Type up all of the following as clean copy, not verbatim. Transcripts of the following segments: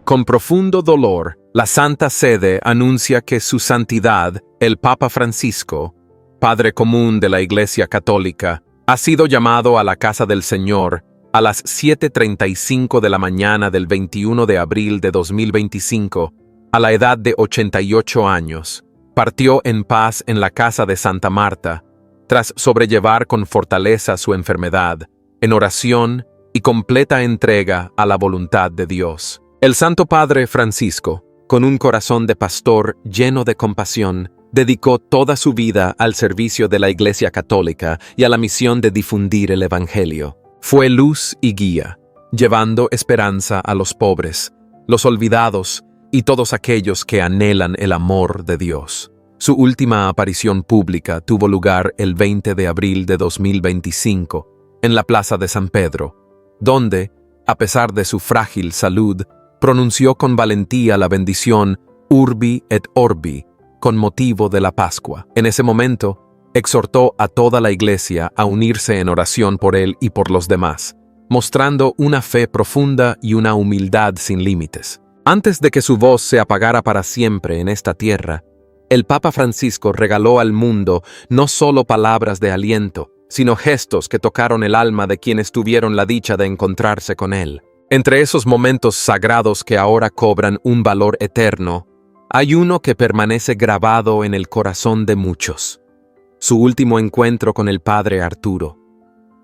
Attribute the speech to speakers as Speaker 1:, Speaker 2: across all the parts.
Speaker 1: Con profundo dolor, la Santa Sede anuncia que Su Santidad, el Papa Francisco, Padre Común de la Iglesia Católica, ha sido llamado a la casa del Señor a las 7:35 de la mañana del 21 de abril de 2025, a la edad de 88 años. Partió en paz en la casa de Santa Marta, tras sobrellevar con fortaleza su enfermedad, en oración y completa entrega a la voluntad de Dios. El Santo Padre Francisco, con un corazón de pastor lleno de compasión, dedicó toda su vida al servicio de la Iglesia Católica y a la misión de difundir el Evangelio. Fue luz y guía, llevando esperanza a los pobres, los olvidados y todos aquellos que anhelan el amor de Dios. Su última aparición pública tuvo lugar el 20 de abril de 2025 en la Plaza de San Pedro, donde, a pesar de su frágil salud, pronunció con valentía la bendición Urbi et Orbi con motivo de la Pascua. En ese momento, exhortó a toda la Iglesia a unirse en oración por él y por los demás, mostrando una fe profunda y una humildad sin límites. Antes de que su voz se apagara para siempre en esta tierra, el Papa Francisco regaló al mundo no solo palabras de aliento, sino gestos que tocaron el alma de quienes tuvieron la dicha de encontrarse con él. Entre esos momentos sagrados que ahora cobran un valor eterno, hay uno que permanece grabado en el corazón de muchos. Su último encuentro con el Padre Arturo.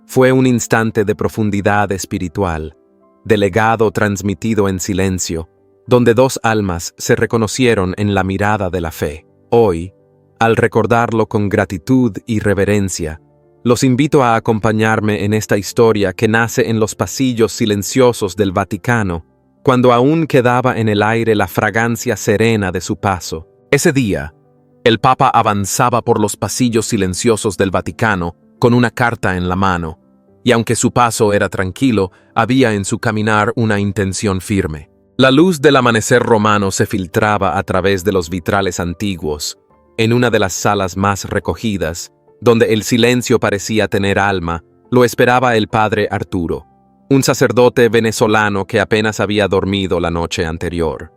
Speaker 1: Fue un instante de profundidad espiritual, de legado transmitido en silencio, donde dos almas se reconocieron en la mirada de la fe. Hoy, al recordarlo con gratitud y reverencia, los invito a acompañarme en esta historia que nace en los pasillos silenciosos del Vaticano, cuando aún quedaba en el aire la fragancia serena de su paso. Ese día, el Papa avanzaba por los pasillos silenciosos del Vaticano con una carta en la mano, y aunque su paso era tranquilo, había en su caminar una intención firme. La luz del amanecer romano se filtraba a través de los vitrales antiguos, en una de las salas más recogidas, donde el silencio parecía tener alma, lo esperaba el Padre Arturo, un sacerdote venezolano que apenas había dormido la noche anterior.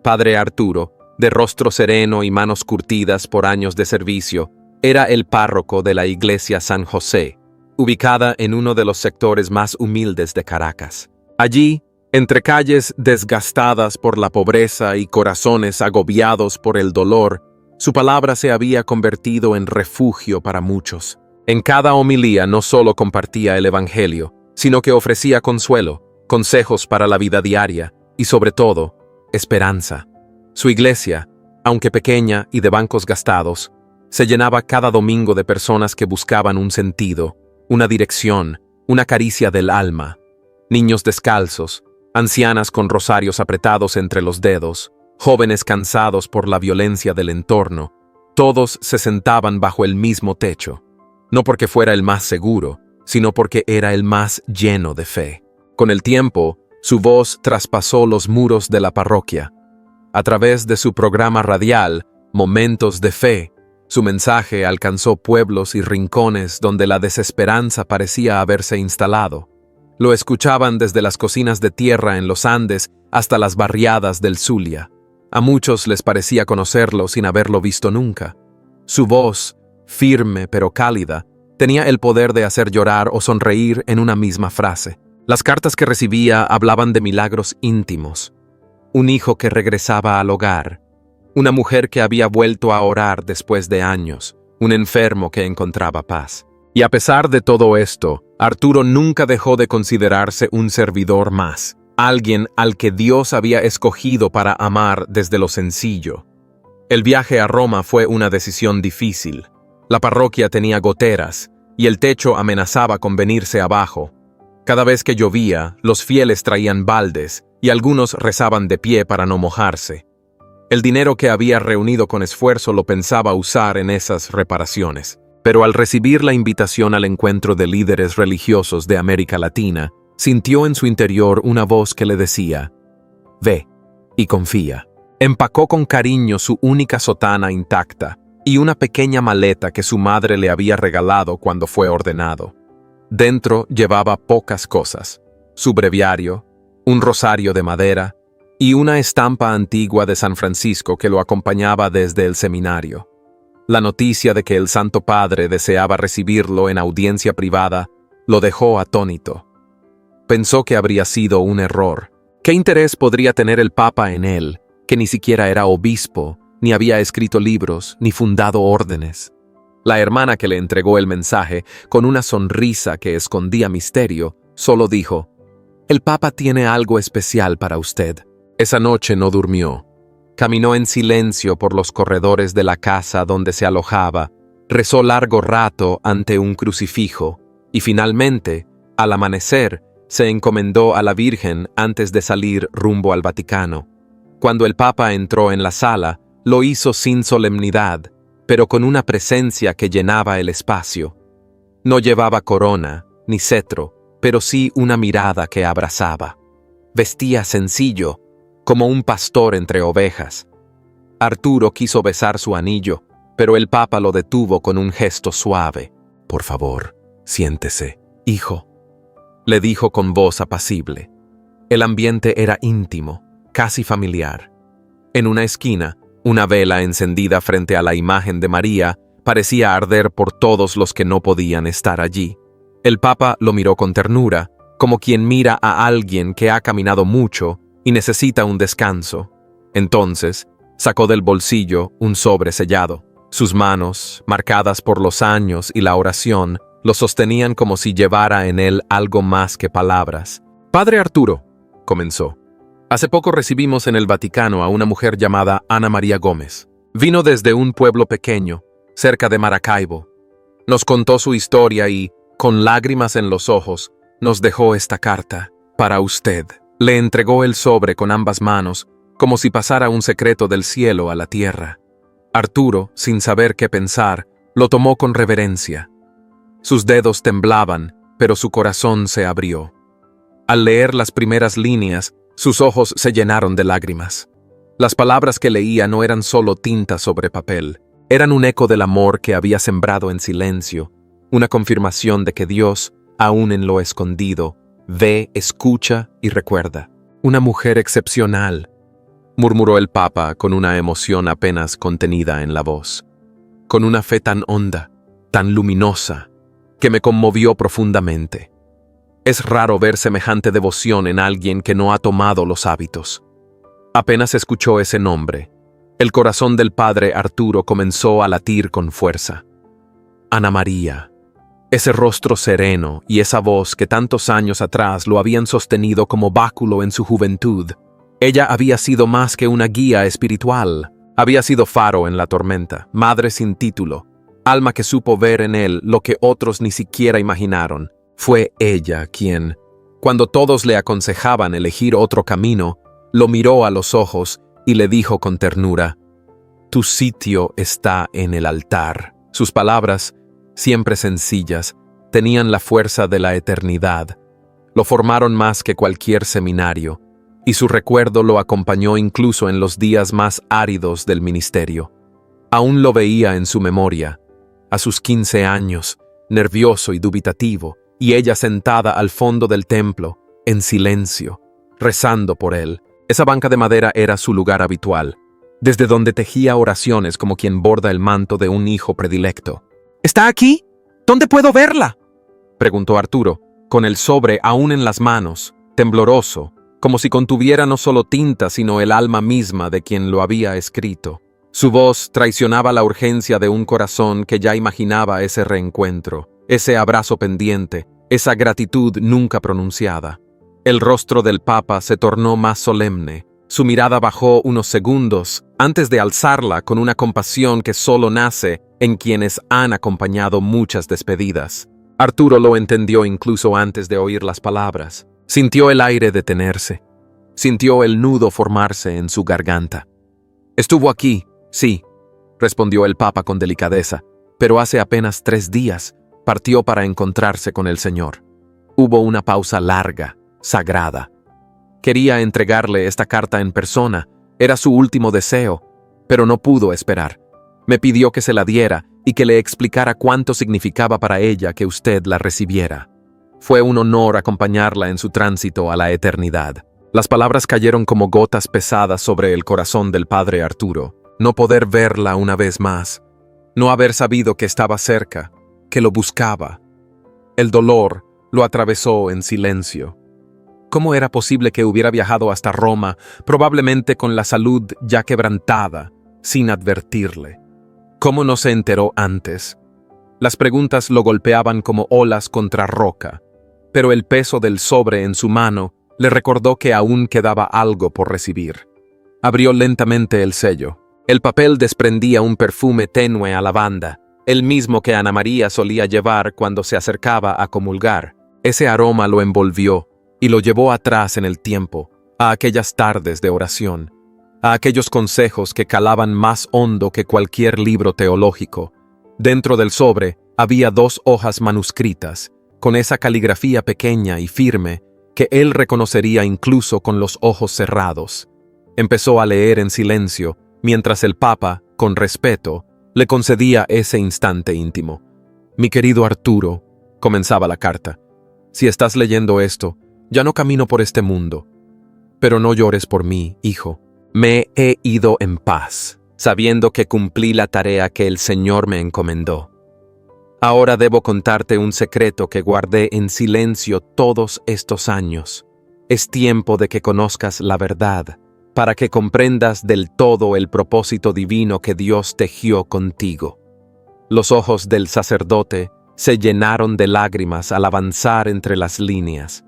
Speaker 1: Padre Arturo, de rostro sereno y manos curtidas por años de servicio, era el párroco de la iglesia San José, ubicada en uno de los sectores más humildes de Caracas. Allí, entre calles desgastadas por la pobreza y corazones agobiados por el dolor, su palabra se había convertido en refugio para muchos. En cada homilía no solo compartía el Evangelio, sino que ofrecía consuelo, consejos para la vida diaria y, sobre todo, esperanza. Su iglesia, aunque pequeña y de bancos gastados, se llenaba cada domingo de personas que buscaban un sentido, una dirección, una caricia del alma. Niños descalzos, ancianas con rosarios apretados entre los dedos, jóvenes cansados por la violencia del entorno, todos se sentaban bajo el mismo techo, no porque fuera el más seguro, sino porque era el más lleno de fe. Con el tiempo, su voz traspasó los muros de la parroquia. A través de su programa radial, Momentos de Fe, su mensaje alcanzó pueblos y rincones donde la desesperanza parecía haberse instalado. Lo escuchaban desde las cocinas de tierra en los Andes hasta las barriadas del Zulia. A muchos les parecía conocerlo sin haberlo visto nunca. Su voz, firme pero cálida, tenía el poder de hacer llorar o sonreír en una misma frase. Las cartas que recibía hablaban de milagros íntimos. Un hijo que regresaba al hogar, una mujer que había vuelto a orar después de años, un enfermo que encontraba paz. Y a pesar de todo esto, Arturo nunca dejó de considerarse un servidor más, alguien al que Dios había escogido para amar desde lo sencillo. El viaje a Roma fue una decisión difícil. La parroquia tenía goteras y el techo amenazaba con venirse abajo. Cada vez que llovía, los fieles traían baldes y algunos rezaban de pie para no mojarse. El dinero que había reunido con esfuerzo lo pensaba usar en esas reparaciones. Pero al recibir la invitación al encuentro de líderes religiosos de América Latina, sintió en su interior una voz que le decía: «Ve y confía». Empacó con cariño su única sotana intacta y una pequeña maleta que su madre le había regalado cuando fue ordenado. Dentro llevaba pocas cosas: su breviario, un rosario de madera y una estampa antigua de San Francisco que lo acompañaba desde el seminario. La noticia de que el Santo Padre deseaba recibirlo en audiencia privada lo dejó atónito. Pensó que habría sido un error. ¿Qué interés podría tener el Papa en él, que ni siquiera era obispo, ni había escrito libros, ni fundado órdenes? La hermana que le entregó el mensaje, con una sonrisa que escondía misterio, solo dijo: «El Papa tiene algo especial para usted». Esa noche no durmió. Caminó en silencio por los corredores de la casa donde se alojaba, rezó largo rato ante un crucifijo y finalmente, al amanecer, se encomendó a la Virgen antes de salir rumbo al Vaticano. Cuando el Papa entró en la sala, lo hizo sin solemnidad, pero con una presencia que llenaba el espacio. No llevaba corona, ni cetro, pero sí una mirada que abrazaba. Vestía sencillo, como un pastor entre ovejas. Arturo quiso besar su anillo, pero el Papa lo detuvo con un gesto suave. «Por favor, siéntese, hijo», le dijo con voz apacible. El ambiente era íntimo, casi familiar. En una esquina, una vela encendida frente a la imagen de María parecía arder por todos los que no podían estar allí. El Papa lo miró con ternura, como quien mira a alguien que ha caminado mucho y necesita un descanso. Entonces, sacó del bolsillo un sobre sellado. Sus manos, marcadas por los años y la oración, lo sostenían como si llevara en él algo más que palabras. «Padre Arturo», comenzó, «hace poco recibimos en el Vaticano a una mujer llamada Ana María Gómez. Vino desde un pueblo pequeño, cerca de Maracaibo. Nos contó su historia y, con lágrimas en los ojos, nos dejó esta carta. Para usted». Le entregó el sobre con ambas manos, como si pasara un secreto del cielo a la tierra. Arturo, sin saber qué pensar, lo tomó con reverencia. Sus dedos temblaban, pero su corazón se abrió. Al leer las primeras líneas, sus ojos se llenaron de lágrimas. Las palabras que leía no eran solo tinta sobre papel, eran un eco del amor que había sembrado en silencio, una confirmación de que Dios, aún en lo escondido, ve, escucha y recuerda. «Una mujer excepcional», murmuró el Papa con una emoción apenas contenida en la voz, con una fe tan honda, tan luminosa, que me conmovió profundamente. Es raro ver semejante devoción en alguien que no ha tomado los hábitos. Apenas escuchó ese nombre, el corazón del padre Arturo comenzó a latir con fuerza. Ana María. Ese rostro sereno y esa voz que tantos años atrás lo habían sostenido como báculo en su juventud. Ella había sido más que una guía espiritual. Había sido faro en la tormenta, madre sin título, alma que supo ver en él lo que otros ni siquiera imaginaron. Fue ella quien, cuando todos le aconsejaban elegir otro camino, lo miró a los ojos y le dijo con ternura: «Tu sitio está en el altar». Sus palabras, siempre sencillas, tenían la fuerza de la eternidad. Lo formaron más que cualquier seminario, y su recuerdo lo acompañó incluso en los días más áridos del ministerio. Aún lo veía en su memoria, a sus 15 años, nervioso y dubitativo, y ella sentada al fondo del templo, en silencio, rezando por él. Esa banca de madera era su lugar habitual, desde donde tejía oraciones como quien borda el manto de un hijo predilecto. «¿Está aquí? ¿Dónde puedo verla?», preguntó Arturo, con el sobre aún en las manos, tembloroso, como si contuviera no solo tinta sino el alma misma de quien lo había escrito. Su voz traicionaba la urgencia de un corazón que ya imaginaba ese reencuentro, ese abrazo pendiente, esa gratitud nunca pronunciada. El rostro del Papa se tornó más solemne. Su mirada bajó unos segundos antes de alzarla con una compasión que solo nace en quienes han acompañado muchas despedidas. Arturo lo entendió incluso antes de oír las palabras. Sintió el aire detenerse. Sintió el nudo formarse en su garganta. «Estuvo aquí, sí», respondió el Papa con delicadeza, «pero hace apenas 3 días partió para encontrarse con el Señor». Hubo una pausa larga, sagrada. Quería entregarle esta carta en persona, era su último deseo, pero no pudo esperar. Me pidió que se la diera y que le explicara cuánto significaba para ella que usted la recibiera. Fue un honor acompañarla en su tránsito a la eternidad. Las palabras cayeron como gotas pesadas sobre el corazón del padre Arturo. No poder verla una vez más, no haber sabido que estaba cerca, que lo buscaba. El dolor lo atravesó en silencio. ¿Cómo era posible que hubiera viajado hasta Roma, probablemente con la salud ya quebrantada, sin advertirle? ¿Cómo no se enteró antes? Las preguntas lo golpeaban como olas contra roca, pero el peso del sobre en su mano le recordó que aún quedaba algo por recibir. Abrió lentamente el sello. El papel desprendía un perfume tenue a lavanda, el mismo que Ana María solía llevar cuando se acercaba a comulgar. Ese aroma lo envolvió y lo llevó atrás en el tiempo, a aquellas tardes de oración, a aquellos consejos que calaban más hondo que cualquier libro teológico. Dentro del sobre había 2 hojas manuscritas, con esa caligrafía pequeña y firme que él reconocería incluso con los ojos cerrados. Empezó a leer en silencio, mientras el Papa, con respeto, le concedía ese instante íntimo. «Mi querido Arturo», comenzaba la carta, «si estás leyendo esto, ya no camino por este mundo. Pero no llores por mí, hijo. Me he ido en paz, sabiendo que cumplí la tarea que el Señor me encomendó. Ahora debo contarte un secreto que guardé en silencio todos estos años. Es tiempo de que conozcas la verdad, para que comprendas del todo el propósito divino que Dios tejió contigo». Los ojos del sacerdote se llenaron de lágrimas al avanzar entre las líneas.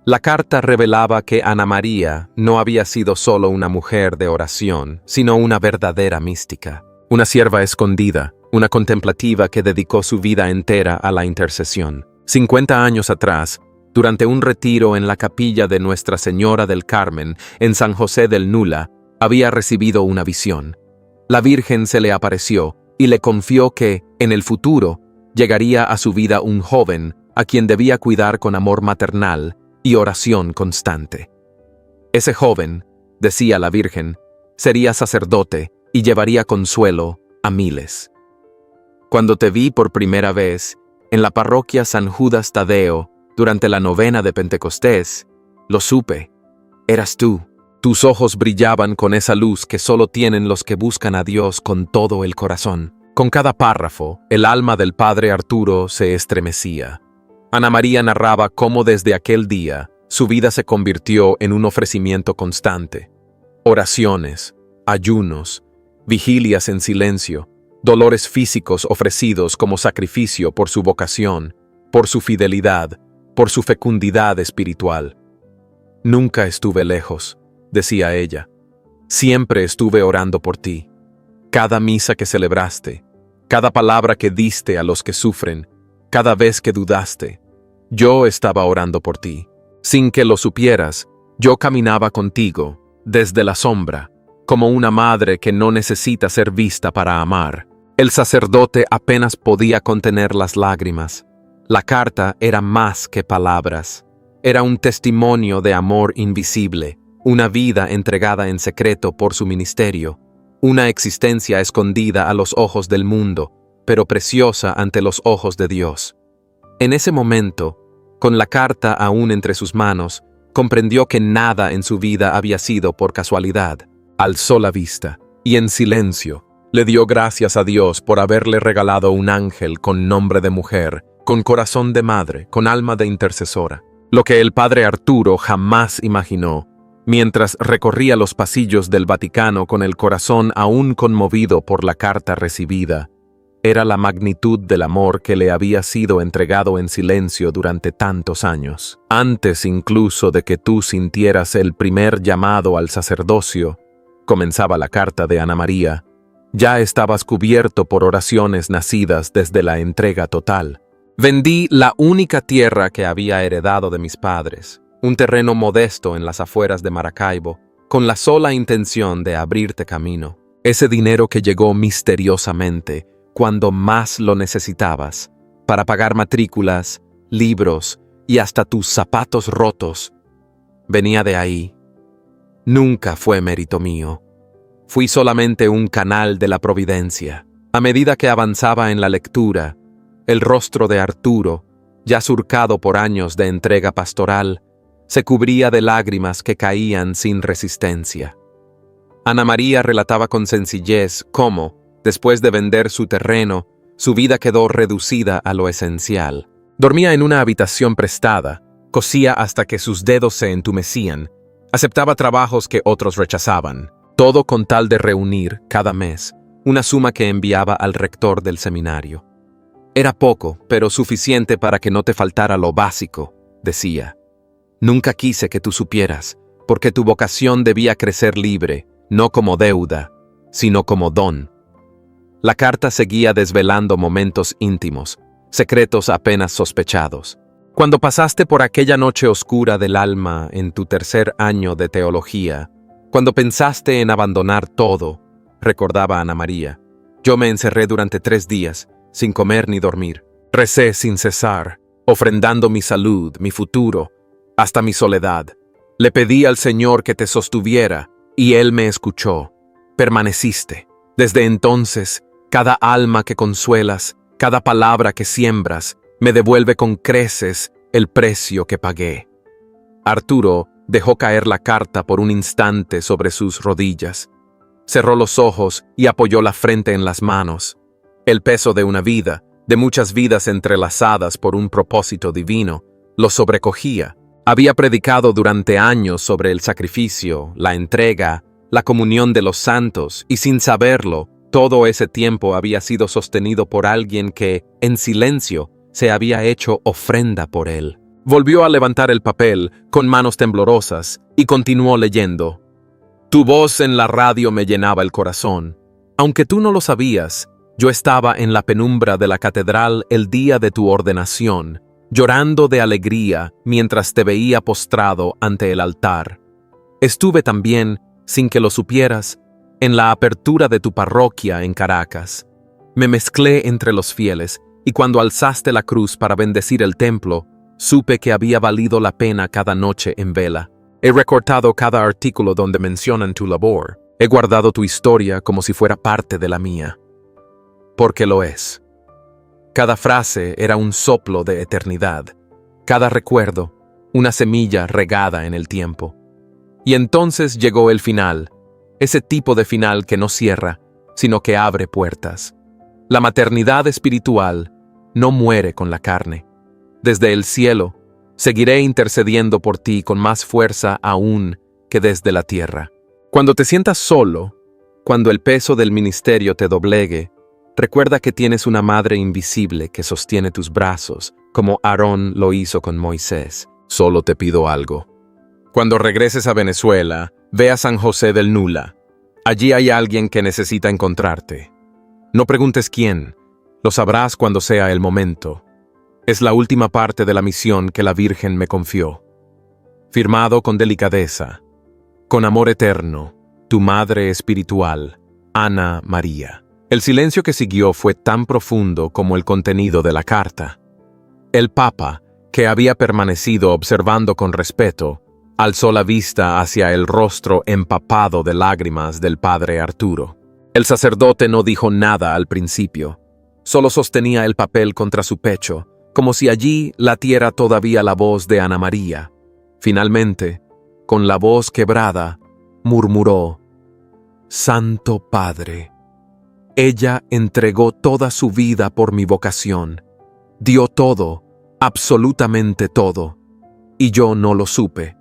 Speaker 1: La carta revelaba que Ana María no había sido solo una mujer de oración, sino una verdadera mística, una sierva escondida, una contemplativa que dedicó su vida entera a la intercesión. 50 años atrás, durante un retiro en la capilla de Nuestra Señora del Carmen, en San José del Nula, había recibido una visión. La Virgen se le apareció y le confió que, en el futuro, llegaría a su vida un joven a quien debía cuidar con amor maternal y oración constante. Ese joven, decía la Virgen, sería sacerdote y llevaría consuelo a miles. Cuando te vi por primera vez en la parroquia San Judas Tadeo durante la novena de Pentecostés, lo supe. Eras tú. Tus ojos brillaban con esa luz que solo tienen los que buscan a Dios con todo el corazón. Con cada párrafo, el alma del padre Arturo se estremecía. Ana María narraba cómo desde aquel día su vida se convirtió en un ofrecimiento constante. Oraciones, ayunos, vigilias en silencio, dolores físicos ofrecidos como sacrificio por su vocación, por su fidelidad, por su fecundidad espiritual. «Nunca estuve lejos», decía ella. «Siempre estuve orando por ti. Cada misa que celebraste, cada palabra que diste a los que sufren, cada vez que dudaste, yo estaba orando por ti. Sin que lo supieras, yo caminaba contigo, desde la sombra, como una madre que no necesita ser vista para amar». El sacerdote apenas podía contener las lágrimas. La carta era más que palabras. Era un testimonio de amor invisible, una vida entregada en secreto por su ministerio, una existencia escondida a los ojos del mundo, pero preciosa ante los ojos de Dios. En ese momento, con la carta aún entre sus manos, comprendió que nada en su vida había sido por casualidad. Alzó la vista y en silencio le dio gracias a Dios por haberle regalado un ángel con nombre de mujer, con corazón de madre, con alma de intercesora. Lo que el padre Arturo jamás imaginó, mientras recorría los pasillos del Vaticano con el corazón aún conmovido por la carta recibida, era la magnitud del amor que le había sido entregado en silencio durante tantos años. Antes incluso de que tú sintieras el primer llamado al sacerdocio, comenzaba la carta de Ana María, ya estabas cubierto por oraciones nacidas desde la entrega total. Vendí la única tierra que había heredado de mis padres, un terreno modesto en las afueras de Maracaibo, con la sola intención de abrirte camino. Ese dinero que llegó misteriosamente, cuando más lo necesitabas, para pagar matrículas, libros y hasta tus zapatos rotos, venía de ahí. Nunca fue mérito mío. Fui solamente un canal de la providencia. A medida que avanzaba en la lectura, el rostro de Arturo, ya surcado por años de entrega pastoral, se cubría de lágrimas que caían sin resistencia. Ana María relataba con sencillez cómo, después de vender su terreno, su vida quedó reducida a lo esencial. Dormía en una habitación prestada, cosía hasta que sus dedos se entumecían, aceptaba trabajos que otros rechazaban, todo con tal de reunir, cada mes, una suma que enviaba al rector del seminario. Era poco, pero suficiente para que no te faltara lo básico, decía. Nunca quise que tú supieras, porque tu vocación debía crecer libre, no como deuda, sino como don. La carta seguía desvelando momentos íntimos, secretos apenas sospechados. Cuando pasaste por aquella noche oscura del alma en tu tercer año de teología, cuando pensaste en abandonar todo, recordaba Ana María, yo me encerré durante 3 días, sin comer ni dormir. Recé sin cesar, ofrendando mi salud, mi futuro, hasta mi soledad. Le pedí al Señor que te sostuviera, y Él me escuchó. Permaneciste. Desde entonces, cada alma que consuelas, cada palabra que siembras, me devuelve con creces el precio que pagué. Arturo dejó caer la carta por un instante sobre sus rodillas. Cerró los ojos y apoyó la frente en las manos. El peso de una vida, de muchas vidas entrelazadas por un propósito divino, lo sobrecogía. Había predicado durante años sobre el sacrificio, la entrega, la comunión de los santos, y sin saberlo, todo ese tiempo había sido sostenido por alguien que, en silencio, se había hecho ofrenda por él. Volvió a levantar el papel, con manos temblorosas, y continuó leyendo. Tu voz en la radio me llenaba el corazón. Aunque tú no lo sabías, yo estaba en la penumbra de la catedral el día de tu ordenación, llorando de alegría mientras te veía postrado ante el altar. Estuve también, sin que lo supieras, en la apertura de tu parroquia en Caracas. Me mezclé entre los fieles, y cuando alzaste la cruz para bendecir el templo, supe que había valido la pena cada noche en vela. He recortado cada artículo donde mencionan tu labor. He guardado tu historia como si fuera parte de la mía. Porque lo es. Cada frase era un soplo de eternidad. Cada recuerdo, una semilla regada en el tiempo. Y entonces llegó el final, ese tipo de final que no cierra, sino que abre puertas. La maternidad espiritual no muere con la carne. Desde el cielo, seguiré intercediendo por ti con más fuerza aún que desde la tierra. Cuando te sientas solo, cuando el peso del ministerio te doblegue, recuerda que tienes una madre invisible que sostiene tus brazos, como Aarón lo hizo con Moisés. Solo te pido algo. Cuando regreses a Venezuela, ve a San José del Nula. Allí hay alguien que necesita encontrarte. No preguntes quién, lo sabrás cuando sea el momento. Es la última parte de la misión que la Virgen me confió. Firmado con delicadeza, con amor eterno, tu madre espiritual, Ana María. El silencio que siguió fue tan profundo como el contenido de la carta. El Papa, que había permanecido observando con respeto, alzó la vista hacia el rostro empapado de lágrimas del padre Arturo. El sacerdote no dijo nada al principio, solo sostenía el papel contra su pecho, como si allí latiera todavía la voz de Ana María. Finalmente, con la voz quebrada, murmuró: Santo Padre. Ella entregó toda su vida por mi vocación. Dio todo, absolutamente todo, y yo no lo supe.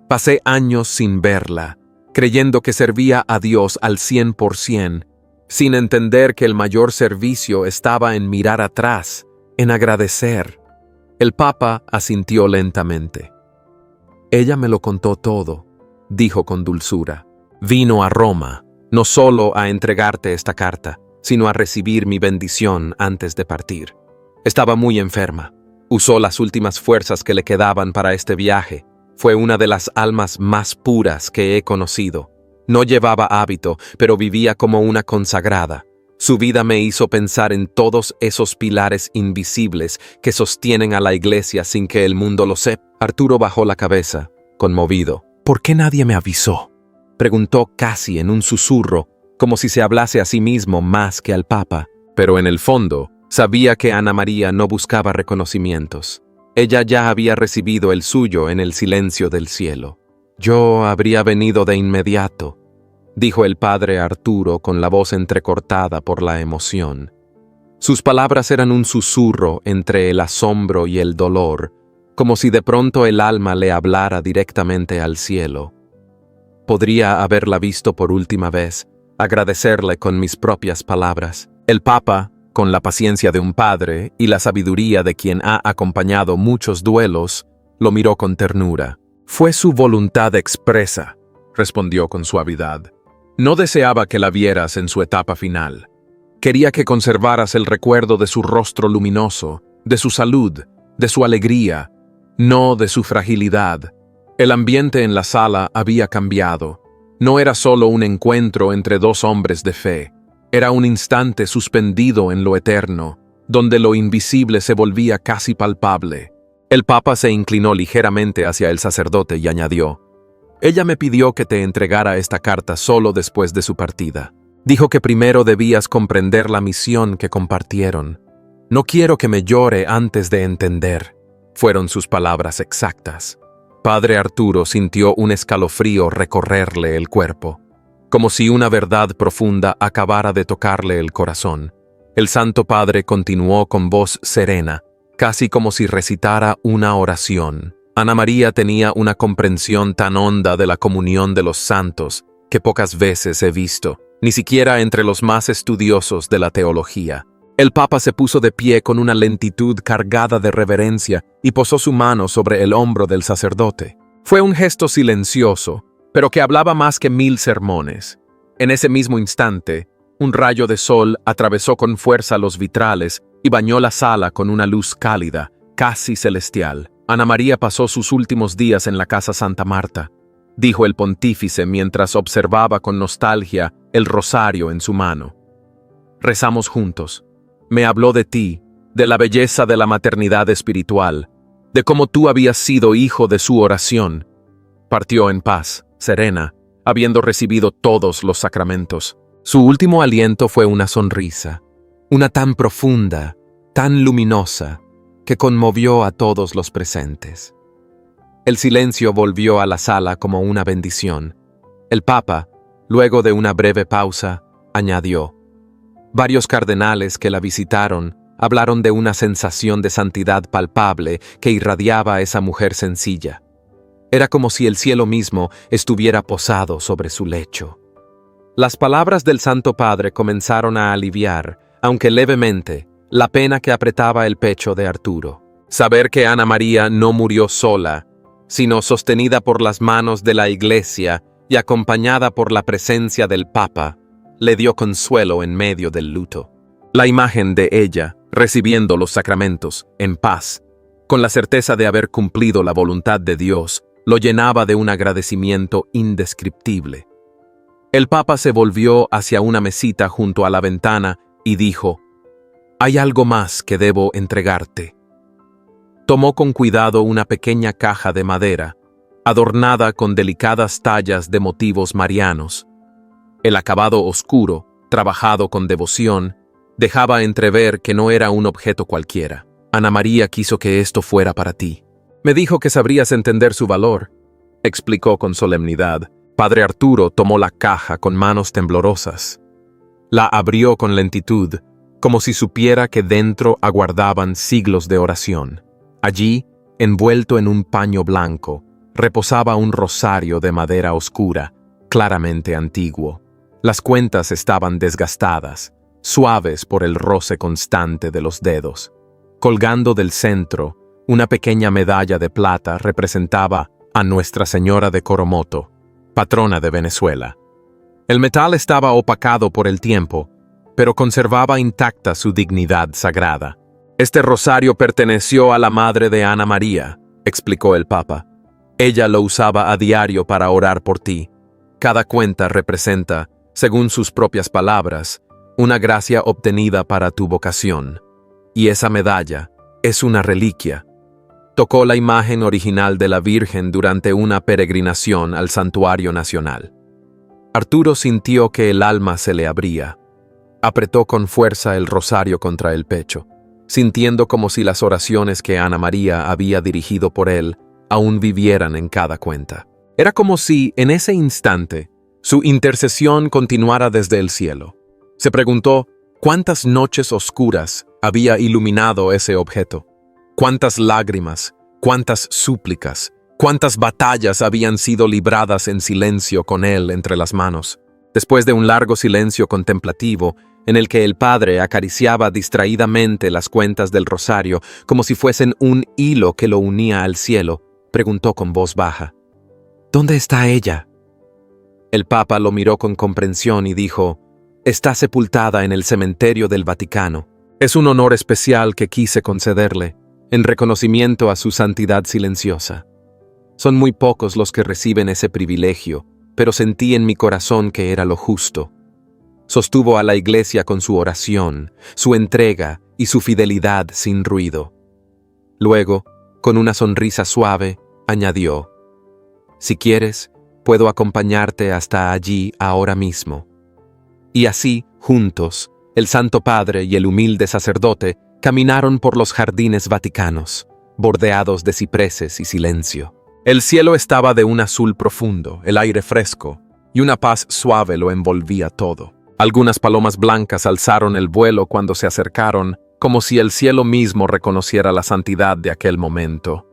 Speaker 1: Pasé años sin verla, creyendo que servía a Dios al 100%, sin entender que el mayor servicio estaba en mirar atrás, en agradecer. El Papa asintió lentamente. Ella me lo contó todo, dijo con dulzura. Vino a Roma, no solo a entregarte esta carta, sino a recibir mi bendición antes de partir. Estaba muy enferma. Usó las últimas fuerzas que le quedaban para este viaje. Fue una de las almas más puras que he conocido. No llevaba hábito, pero vivía como una consagrada. Su vida me hizo pensar en todos esos pilares invisibles que sostienen a la iglesia sin que el mundo lo sepa. Arturo bajó la cabeza, conmovido. ¿Por qué nadie me avisó?, preguntó casi en un susurro, como si se hablase a sí mismo más que al Papa. Pero en el fondo, sabía que Ana María no buscaba reconocimientos. Ella ya había recibido el suyo en el silencio del cielo. Yo habría venido de inmediato, dijo el padre Arturo con la voz entrecortada por la emoción. Sus palabras eran un susurro entre el asombro y el dolor, como si de pronto el alma le hablara directamente al cielo. Podría haberla visto por última vez, agradecerle con mis propias palabras. El Papa, con la paciencia de un padre y la sabiduría de quien ha acompañado muchos duelos, lo miró con ternura. Fue su voluntad expresa, respondió con suavidad. No deseaba que la vieras en su etapa final. Quería que conservaras el recuerdo de su rostro luminoso, de su salud, de su alegría, no de su fragilidad. El ambiente en la sala había cambiado. No era solo un encuentro entre dos hombres de fe. Era un instante suspendido en lo eterno, donde lo invisible se volvía casi palpable. El Papa se inclinó ligeramente hacia el sacerdote y añadió: «Ella me pidió que te entregara esta carta solo después de su partida. Dijo que primero debías comprender la misión que compartieron. No quiero que me llore antes de entender», fueron sus palabras exactas. Padre Arturo sintió un escalofrío recorrerle el cuerpo, como si una verdad profunda acabara de tocarle el corazón. El Santo Padre continuó con voz serena, casi como si recitara una oración. Ana María tenía una comprensión tan honda de la comunión de los santos que pocas veces he visto, ni siquiera entre los más estudiosos de la teología. El Papa se puso de pie con una lentitud cargada de reverencia y posó su mano sobre el hombro del sacerdote. Fue un gesto silencioso, pero que hablaba más que 1000 sermones. En ese mismo instante, un rayo de sol atravesó con fuerza los vitrales y bañó la sala con una luz cálida, casi celestial. Ana María pasó sus últimos días en la casa Santa Marta, dijo el pontífice mientras observaba con nostalgia el rosario en su mano. Rezamos juntos. Me habló de ti, de la belleza de la maternidad espiritual, de cómo tú habías sido hijo de su oración. Partió en paz, serena, habiendo recibido todos los sacramentos. Su último aliento fue una sonrisa, una tan profunda, tan luminosa, que conmovió a todos los presentes. El silencio volvió a la sala como una bendición. El Papa, luego de una breve pausa, añadió: «Varios cardenales que la visitaron hablaron de una sensación de santidad palpable que irradiaba a esa mujer sencilla. Era como si el cielo mismo estuviera posado sobre su lecho». Las palabras del Santo Padre comenzaron a aliviar, aunque levemente, la pena que apretaba el pecho de Arturo. Saber que Ana María no murió sola, sino sostenida por las manos de la Iglesia y acompañada por la presencia del Papa, le dio consuelo en medio del luto. La imagen de ella, recibiendo los sacramentos, en paz, con la certeza de haber cumplido la voluntad de Dios, lo llenaba de un agradecimiento indescriptible. El Papa se volvió hacia una mesita junto a la ventana y dijo: «Hay algo más que debo entregarte». Tomó con cuidado una pequeña caja de madera, adornada con delicadas tallas de motivos marianos. El acabado oscuro, trabajado con devoción, dejaba entrever que no era un objeto cualquiera. «Ana María quiso que esto fuera para ti. Me dijo que sabrías entender su valor», explicó con solemnidad. Padre Arturo tomó la caja con manos temblorosas. La abrió con lentitud, como si supiera que dentro aguardaban siglos de oración. Allí, envuelto en un paño blanco, reposaba un rosario de madera oscura, claramente antiguo. Las cuentas estaban desgastadas, suaves por el roce constante de los dedos. Colgando del centro, una pequeña medalla de plata representaba a Nuestra Señora de Coromoto, patrona de Venezuela. El metal estaba opacado por el tiempo, pero conservaba intacta su dignidad sagrada. «Este rosario perteneció a la madre de Ana María», explicó el Papa. «Ella lo usaba a diario para orar por ti. Cada cuenta representa, según sus propias palabras, una gracia obtenida para tu vocación. Y esa medalla es una reliquia». Tocó la imagen original de la Virgen durante una peregrinación al Santuario Nacional. Arturo sintió que el alma se le abría. Apretó con fuerza el rosario contra el pecho. sintiendo como si las oraciones que Ana María había dirigido por él aún vivieran en cada cuenta. Era como si, en ese instante, su intercesión continuara desde el cielo. Se preguntó cuántas noches oscuras había iluminado ese objeto, cuántas lágrimas, cuántas súplicas, cuántas batallas habían sido libradas en silencio con él entre las manos. Después de un largo silencio contemplativo, en el que el padre acariciaba distraídamente las cuentas del rosario como si fuesen un hilo que lo unía al cielo, preguntó con voz baja: ¿Dónde está ella? El papa lo miró con comprensión y dijo: está sepultada en el cementerio del Vaticano. Es un honor especial que quise concederle, en reconocimiento a su santidad silenciosa. Son muy pocos los que reciben ese privilegio, pero sentí en mi corazón que era lo justo. Sostuvo a la Iglesia con su oración, su entrega y su fidelidad sin ruido. Luego, con una sonrisa suave, añadió: si quieres, puedo acompañarte hasta allí ahora mismo. Y así, juntos, el Santo Padre y el humilde sacerdote caminaron por los jardines vaticanos, bordeados de cipreses y silencio. El cielo estaba de un azul profundo, el aire fresco, y una paz suave lo envolvía todo. Algunas palomas blancas alzaron el vuelo cuando se acercaron, como si el cielo mismo reconociera la santidad de aquel momento.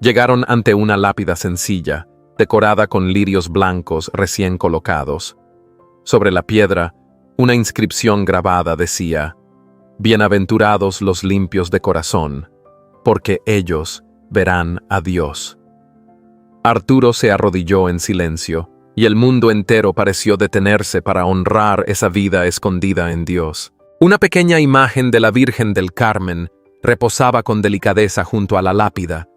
Speaker 1: Llegaron ante una lápida sencilla, decorada con lirios blancos recién colocados. Sobre la piedra, una inscripción grabada decía: bienaventurados los limpios de corazón, porque ellos verán a Dios. Arturo se arrodilló en silencio, y el mundo entero pareció detenerse para honrar esa vida escondida en Dios. Una pequeña imagen de la Virgen del Carmen reposaba con delicadeza junto a la lápida,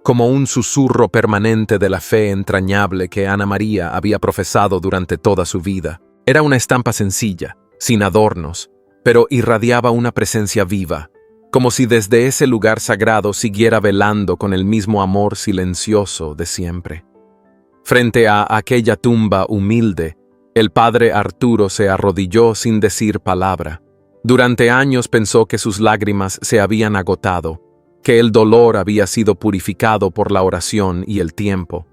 Speaker 1: como un susurro permanente de la fe entrañable que Ana María había profesado durante toda su vida. Era una estampa sencilla, sin adornos, pero irradiaba una presencia viva, como si desde ese lugar sagrado siguiera velando con el mismo amor silencioso de siempre. Frente a aquella tumba humilde, el padre Arturo se arrodilló sin decir palabra. Durante años pensó que sus lágrimas se habían agotado, que el dolor había sido purificado por la oración y el tiempo.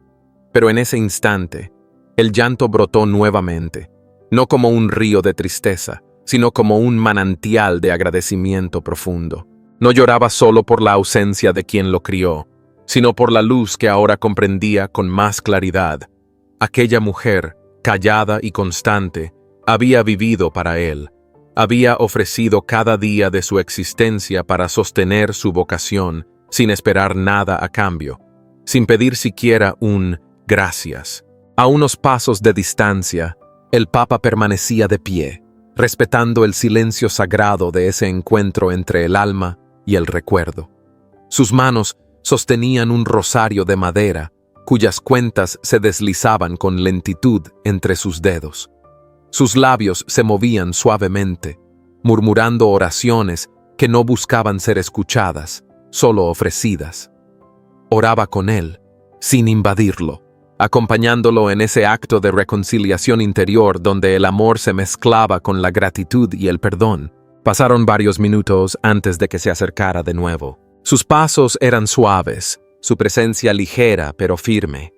Speaker 1: Pero en ese instante, el llanto brotó nuevamente, no como un río de tristeza, sino como un manantial de agradecimiento profundo. No lloraba solo por la ausencia de quien lo crió, sino por la luz que ahora comprendía con más claridad. Aquella mujer, callada y constante, había vivido para él, había ofrecido cada día de su existencia para sostener su vocación, sin esperar nada a cambio, sin pedir siquiera un gracias. A unos pasos de distancia, el Papa permanecía de pie, respetando el silencio sagrado de ese encuentro entre el alma y el recuerdo. Sus manos sostenían un rosario de madera, cuyas cuentas se deslizaban con lentitud entre sus dedos. Sus labios se movían suavemente, murmurando oraciones que no buscaban ser escuchadas, solo ofrecidas. Oraba con él, sin invadirlo, acompañándolo en ese acto de reconciliación interior donde el amor se mezclaba con la gratitud y el perdón. Pasaron varios minutos antes de que se acercara de nuevo. Sus pasos eran suaves, su presencia ligera pero firme.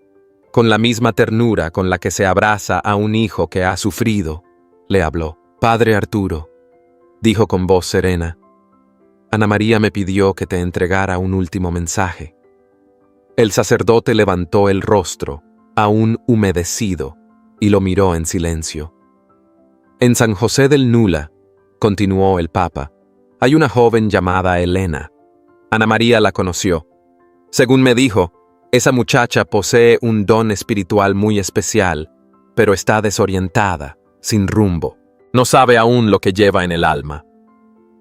Speaker 1: Con la misma ternura con la que se abraza a un hijo que ha sufrido, le habló. «Padre Arturo», dijo con voz serena, «Ana María me pidió que te entregara un último mensaje». El sacerdote levantó el rostro, aún humedecido, y lo miró en silencio. «En San José del Nula», continuó el Papa, «hay una joven llamada Elena. Ana María la conoció. Según me dijo, esa muchacha posee un don espiritual muy especial, pero está desorientada, sin rumbo. No sabe aún lo que lleva en el alma.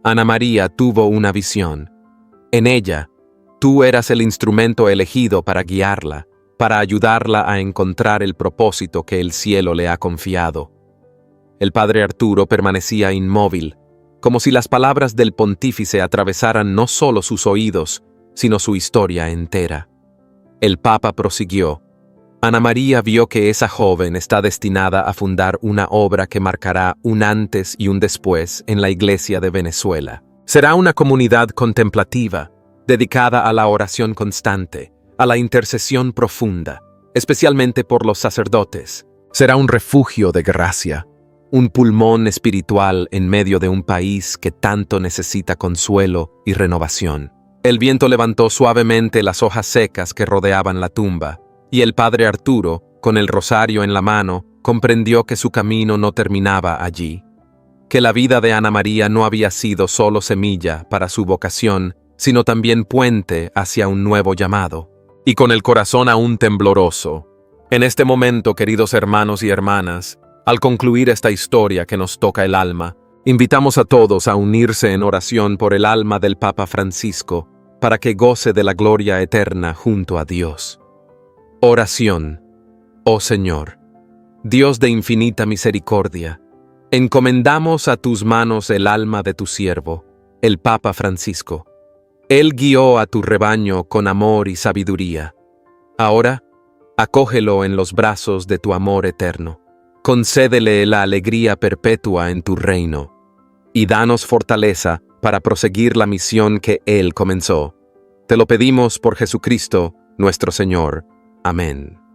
Speaker 1: Ana María tuvo una visión. En ella, tú eras el instrumento elegido para guiarla, para ayudarla a encontrar el propósito que el cielo le ha confiado». El padre Arturo permanecía inmóvil, como si las palabras del pontífice atravesaran no solo sus oídos, sino su historia entera. El Papa prosiguió: «Ana María vio que esa joven está destinada a fundar una obra que marcará un antes y un después en la Iglesia de Venezuela. Será una comunidad contemplativa, dedicada a la oración constante, a la intercesión profunda, especialmente por los sacerdotes. Será un refugio de gracia, un pulmón espiritual en medio de un país que tanto necesita consuelo y renovación. El viento levantó suavemente las hojas secas que rodeaban la tumba, y el padre Arturo, con el rosario en la mano, comprendió que su camino no terminaba allí, que la vida de Ana María no había sido solo semilla para su vocación, sino también puente hacia un nuevo llamado. Y con el corazón aún tembloroso, en este momento, queridos hermanos y hermanas, al concluir esta historia que nos toca el alma, invitamos a todos a unirse en oración por el alma del Papa Francisco, para que goce de la gloria eterna junto a Dios. Oración. Oh Señor, Dios de infinita misericordia, encomendamos a tus manos el alma de tu siervo, el Papa Francisco. Él guió a tu rebaño con amor y sabiduría. Ahora, acógelo en los brazos de tu amor eterno. Concédele la alegría perpetua en tu reino, y danos fortaleza para proseguir la misión que Él comenzó. Te lo pedimos por Jesucristo, nuestro Señor. Amén.